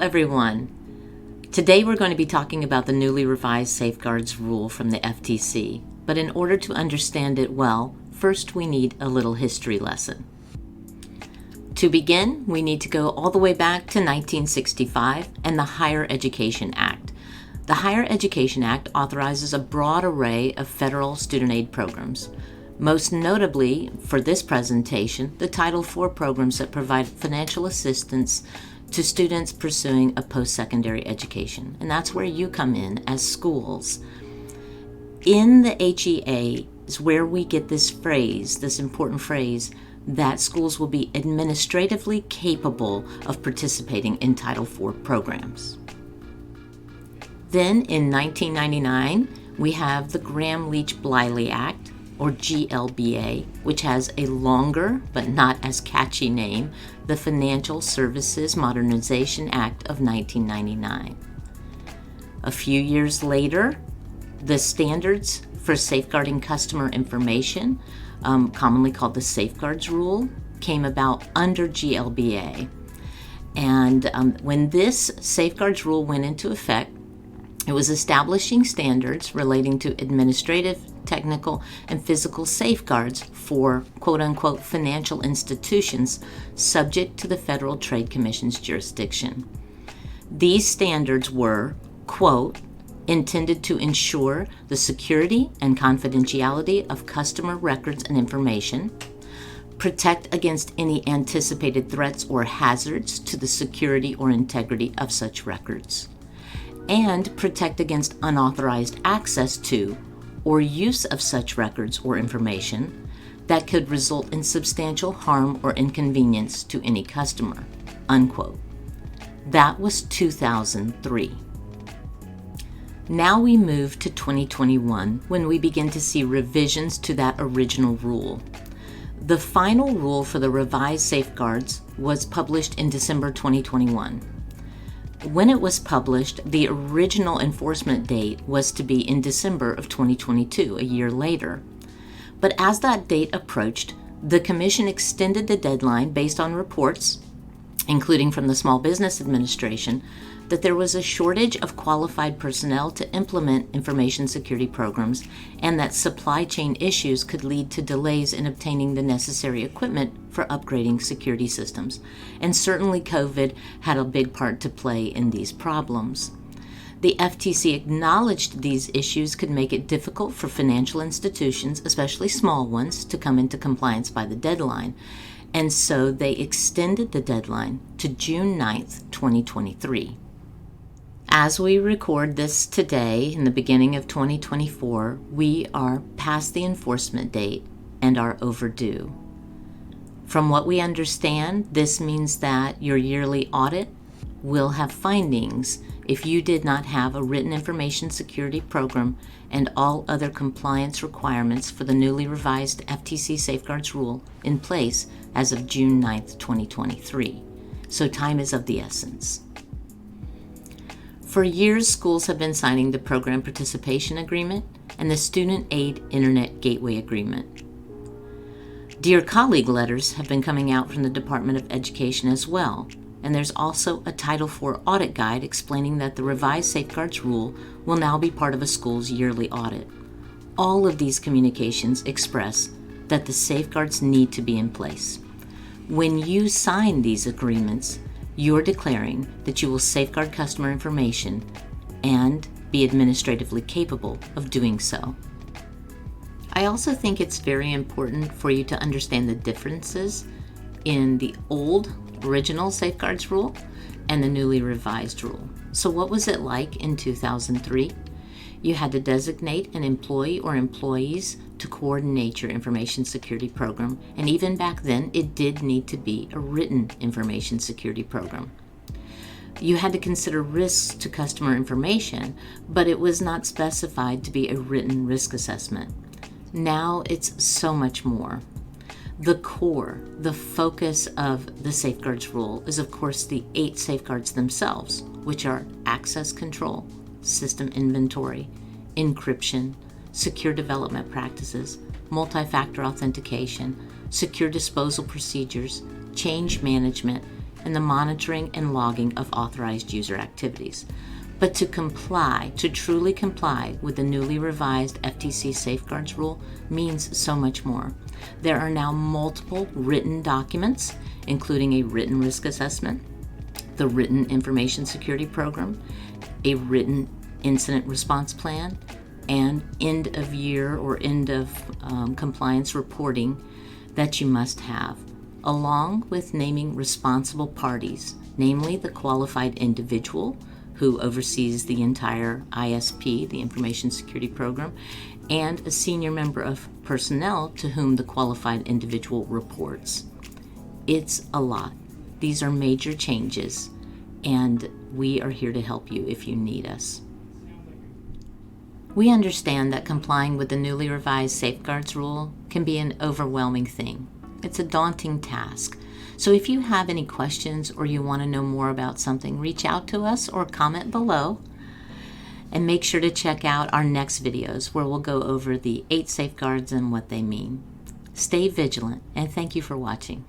everyone. Today we're going to be talking about the newly revised Safeguards Rule from the FTC, but in order to understand it well, first we need a little history lesson. To begin, we need to go all the way back to 1965 and the Higher Education Act. The Higher Education Act authorizes a broad array of federal student aid programs. Most notably, for this presentation, the Title IV programs that provide financial assistance to students pursuing a post-secondary education. And that's where you come in as schools. In the HEA is where we get this phrase, this important phrase, that schools will be administratively capable of participating in Title IV programs. Then in 1999, we have the Gramm-Leach-Bliley Act, or GLBA, which has a longer but not as catchy name, the Financial Services Modernization Act of 1999. A few years later, the Standards for Safeguarding Customer Information, commonly called the Safeguards Rule, came about under GLBA. And when this Safeguards Rule went into effect, it was establishing standards relating to administrative, technical, and physical safeguards for quote-unquote financial institutions subject to the Federal Trade Commission's jurisdiction. These standards were, quote, intended to ensure the security and confidentiality of customer records and information, protect against any anticipated threats or hazards to the security or integrity of such records, and protect against unauthorized access to or use of such records or information that could result in substantial harm or inconvenience to any customer, unquote. That was 2003. Now we move to 2021 when we begin to see revisions to that original rule. The final rule for the revised safeguards was published in December 2021. When it was published, the original enforcement date was to be in December of 2022, a year later. But as that date approached, the Commission extended the deadline based on reports, including from the Small Business Administration, that there was a shortage of qualified personnel to implement information security programs and that supply chain issues could lead to delays in obtaining the necessary equipment for upgrading security systems. And certainly COVID had a big part to play in these problems. The FTC acknowledged these issues could make it difficult for financial institutions, especially small ones, to come into compliance by the deadline. And so they extended the deadline to June 9th, 2023. As we record this today, in the beginning of 2024, we are past the enforcement date and are overdue. From what we understand, this means that your yearly audit will have findings if you did not have a written information security program and all other compliance requirements for the newly revised FTC Safeguards Rule in place as of June 9th, 2023. So time is of the essence. For years, schools have been signing the Program Participation Agreement and the Student Aid Internet Gateway Agreement. Dear Colleague letters have been coming out from the Department of Education as well, and there's also a Title IV audit guide explaining that the revised Safeguards Rule will now be part of a school's yearly audit. All of these communications express that the safeguards need to be in place. When you sign these agreements, you're declaring that you will safeguard customer information and be administratively capable of doing so. I also think it's very important for you to understand the differences in the old original Safeguards Rule and the newly revised rule. So what was it like in 2003? You had to designate an employee or employees to coordinate your information security program, and even back then, it did need to be a written information security program. You had to consider risks to customer information, but it was not specified to be a written risk assessment. Now it's so much more. The core, the focus of the Safeguards Rule is, of course, the 8 safeguards themselves, which are access control, system inventory, encryption, secure development practices, multi-factor authentication, secure disposal procedures, change management, and the monitoring and logging of authorized user activities. But to truly comply with the newly revised FTC Safeguards Rule means so much more. There are now multiple written documents, including a written risk assessment, the written information security program, a written incident response plan, and end of year or end of compliance reporting that you must have, along with naming responsible parties, namely the qualified individual who oversees the entire ISP, the Information Security Program, and a senior member of personnel to whom the qualified individual reports. It's a lot. These are major changes, and we are here to help you if you need us. We understand that complying with the newly revised Safeguards Rule can be an overwhelming thing. It's a daunting task. So if you have any questions or you want to know more about something, reach out to us or comment below. And make sure to check out our next videos where we'll go over the 8 safeguards and what they mean. Stay vigilant, and thank you for watching.